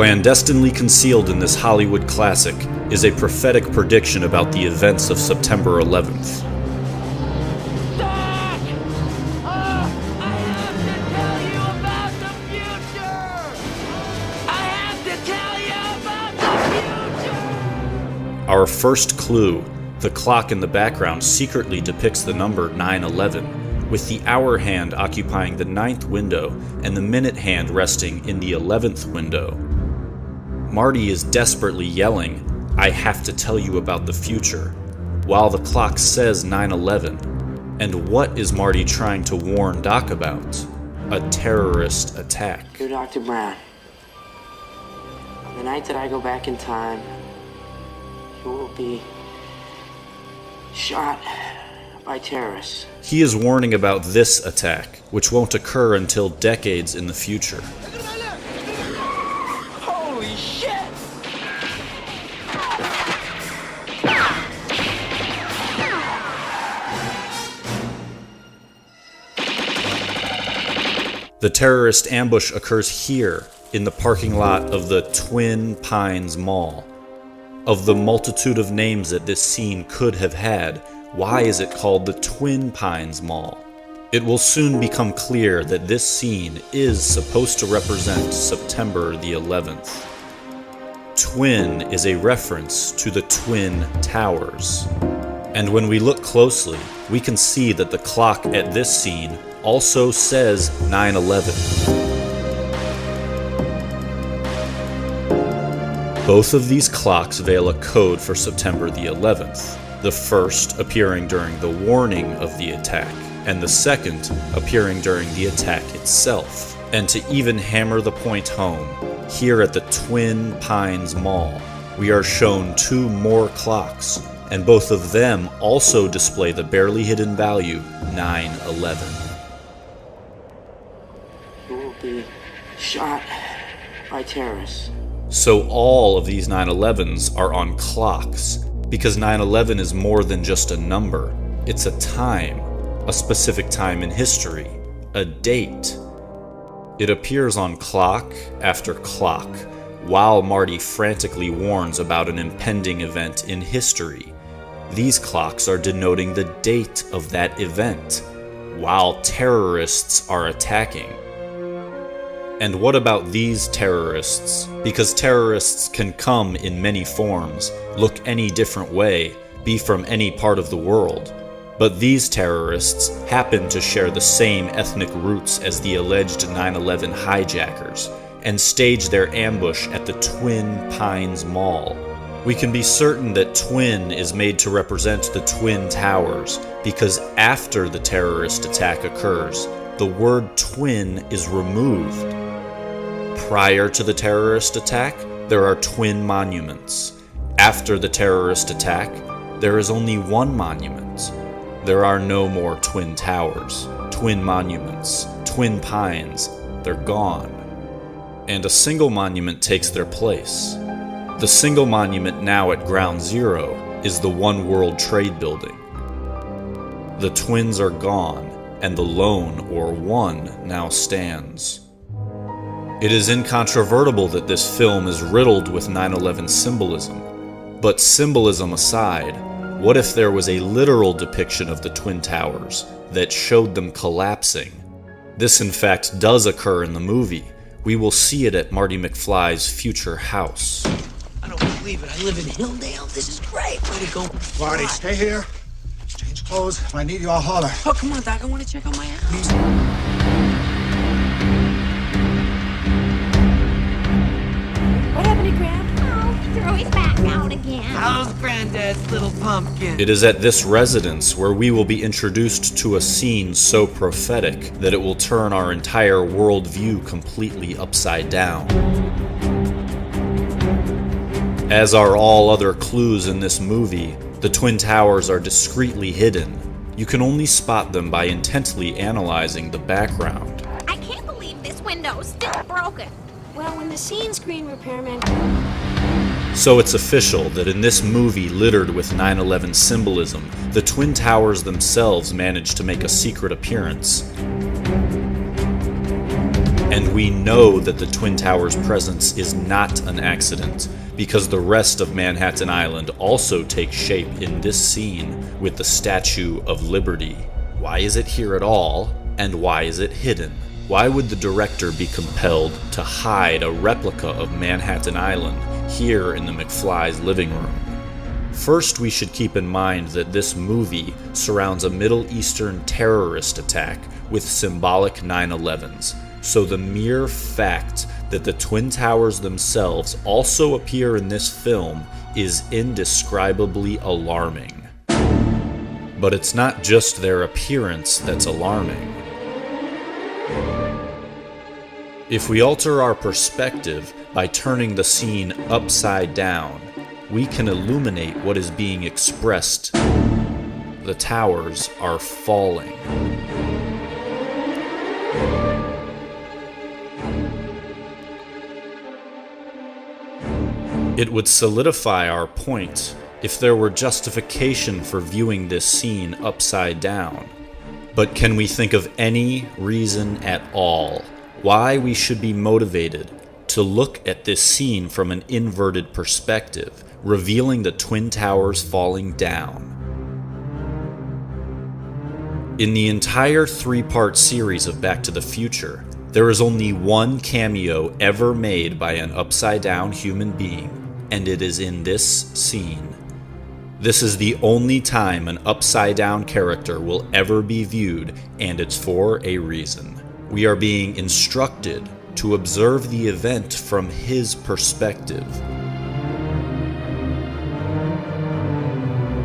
Clandestinely concealed in this Hollywood classic is a prophetic prediction about the events of September 11th. Doc! I have to tell you about the future! I have to tell you about the future! Our first clue, the clock in the background secretly depicts the number 9/11, with the hour hand occupying the 9th window and the minute hand resting in the 11th window. Marty is desperately yelling, "I have to tell you about the future," while the clock says 9/11. And what is Marty trying to warn Doc about? A terrorist attack. Dear Dr. Brown, on the night that I go back in time, you will be shot by terrorists. He is warning about this attack, which won't occur until decades in the future. Holy shit! The terrorist ambush occurs here, in the parking lot of the Twin Pines Mall. Of the multitude of names that this scene could have had, why is it called the Twin Pines Mall? It will soon become clear that this scene is supposed to represent September the 11th. Twin is a reference to the Twin Towers. And when we look closely, we can see that the clock at this scene also says 9/11. Both of these clocks veil a code for September the 11th, the first appearing during the warning of the attack, and the second appearing during the attack itself. And to even hammer the point home, here at the Twin Pines Mall, we are shown two more clocks, and both of them also display the barely hidden value 9/11. You will be shot by terrorists. So all of these 9/11s are on clocks, because 9/11 is more than just a number. It's a time, a specific time in history, a date. It appears on clock after clock, while Marty frantically warns about an impending event in history. These clocks are denoting the date of that event, while terrorists are attacking. And what about these terrorists? Because terrorists can come in many forms, look any different way, be from any part of the world. But these terrorists happen to share the same ethnic roots as the alleged 9/11 hijackers, and stage their ambush at the Twin Pines Mall. We can be certain that Twin is made to represent the Twin Towers, because after the terrorist attack occurs, the word twin is removed. Prior to the terrorist attack, there are twin monuments. After the terrorist attack, there is only one monument. There are no more twin towers, twin monuments, twin pines. They're gone. And a single monument takes their place. The single monument now at Ground Zero is the One World Trade Building. The twins are gone, and the lone, or one, now stands. It is incontrovertible that this film is riddled with 9/11 symbolism. But symbolism aside, what if there was a literal depiction of the Twin Towers that showed them collapsing? This in fact does occur in the movie. We will see it at Marty McFly's future house. I don't believe it. I live in Hilldale. This is great. Way to go. Marty, stay here. Change clothes. If I need you, I'll holler. Oh, come on, Doc. I want to check out my house. What happened to Grandpa? Oh, throw his back out again. How's Granddad's little pumpkin? It is at this residence where we will be introduced to a scene so prophetic that it will turn our entire worldview completely upside down. As are all other clues in this movie, the Twin Towers are discreetly hidden. You can only spot them by intently analyzing the background. I can't believe this window's still broken. Well, when the scene screen repairman... So it's official that in this movie littered with 9/11 symbolism, the Twin Towers themselves managed to make a secret appearance. And we know that the Twin Towers' presence is not an accident, because the rest of Manhattan Island also takes shape in this scene with the Statue of Liberty. Why is it here at all, and why is it hidden? Why would the director be compelled to hide a replica of Manhattan Island here in the McFly's living room? First, we should keep in mind that this movie surrounds a Middle Eastern terrorist attack with symbolic 9/11s, so the mere fact that the Twin Towers themselves also appear in this film is indescribably alarming. But it's not just their appearance that's alarming. If we alter our perspective by turning the scene upside down, we can illuminate what is being expressed. The towers are falling. It would solidify our point if there were justification for viewing this scene upside down. But can we think of any reason at all why we should be motivated to look at this scene from an inverted perspective, revealing the Twin Towers falling down? In the entire 3-part series of Back to the Future, there is only one cameo ever made by an upside-down human being, and it is in this scene. This is the only time an upside-down character will ever be viewed, and it's for a reason. We are being instructed to observe the event from his perspective.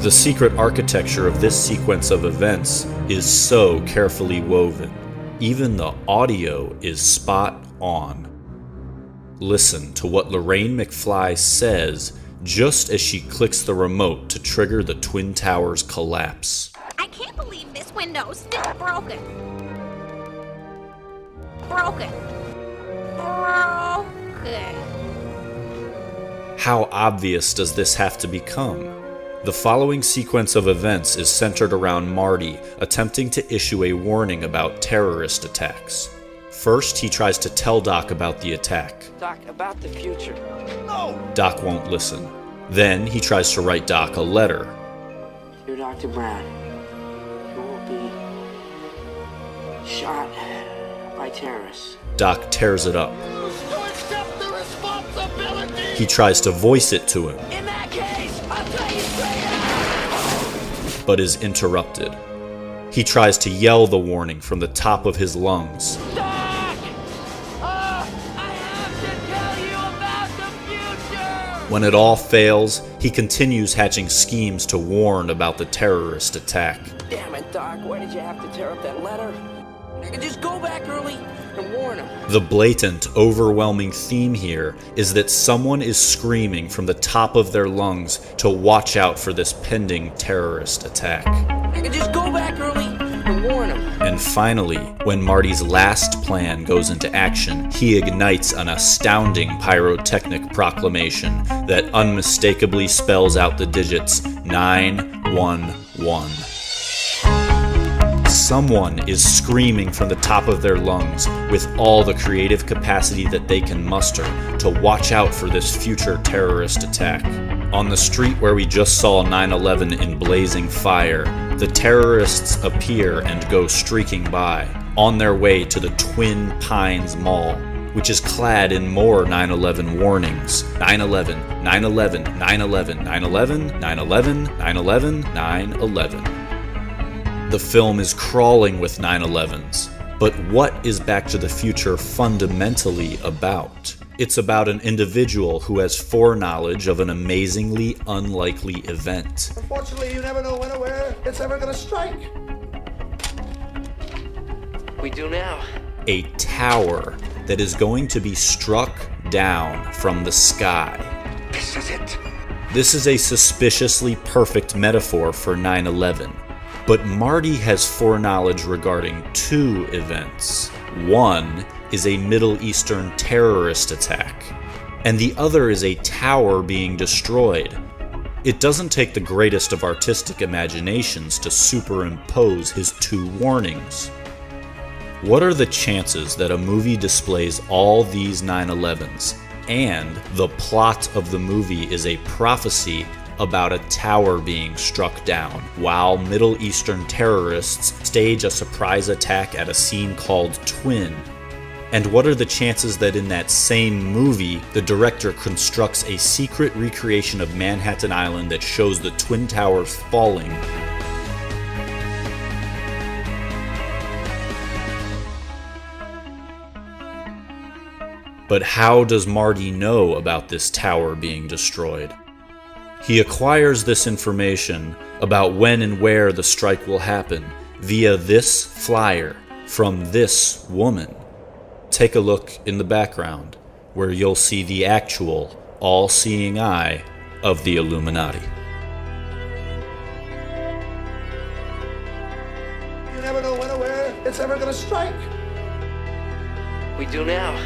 The secret architecture of this sequence of events is so carefully woven. Even the audio is spot on. Listen to what Lorraine McFly says just as she clicks the remote to trigger the Twin Towers collapse. I can't believe this window's still broken. Broken. How obvious does this have to become? The following sequence of events is centered around Marty attempting to issue a warning about terrorist attacks. First, he tries to tell Doc about the attack. Doc, about the future. Doc won't listen. Then, he tries to write Doc a letter. Dear Dr. Brown, you will be shot by terrorists. Doc tears it up. Refuse to accept the responsibility! He tries to voice it to him, In that case, I'll tell you straight out! but is interrupted. He tries to yell the warning from the top of his lungs, Doc! I have to tell you about the future! When it all fails, he continues hatching schemes to warn about the terrorist attack. Damn it, Doc, why did you have to tear up that letter? I could just go back early and warn him. The blatant, overwhelming theme here is that someone is screaming from the top of their lungs to watch out for this pending terrorist attack. I could just go back early and warn him. And finally, when Marty's last plan goes into action, he ignites an astounding pyrotechnic proclamation that unmistakably spells out the digits 911. Someone is screaming from the top of their lungs with all the creative capacity that they can muster to watch out for this future terrorist attack. On the street where we just saw 9/11 in blazing fire, the terrorists appear and go streaking by, on their way to the Twin Pines Mall, which is clad in more 9/11 warnings. 9/11, 9/11, 9/11, 9/11, 9/11, 9/11, 9/11. The film is crawling with 9/11s, but what is Back to the Future fundamentally about? It's about an individual who has foreknowledge of an amazingly unlikely event. Unfortunately, you never know when or where it's ever gonna strike. We do now. A tower that is going to be struck down from the sky. This is it. This is a suspiciously perfect metaphor for 9/11. But Marty has foreknowledge regarding two events. One is a Middle Eastern terrorist attack, and the other is a tower being destroyed. It doesn't take the greatest of artistic imaginations to superimpose his two warnings. What are the chances that a movie displays all these 9/11s and the plot of the movie is a prophecy about a tower being struck down while Middle Eastern terrorists stage a surprise attack at a scene called Twin? And what are the chances that in that same movie, the director constructs a secret recreation of Manhattan Island that shows the Twin Towers falling? But how does Marty know about this tower being destroyed? He acquires this information about when and where the strike will happen via this flyer from this woman. Take a look in the background, where you'll see the actual, all-seeing eye of the Illuminati. You never know when or where it's ever gonna strike. We do now.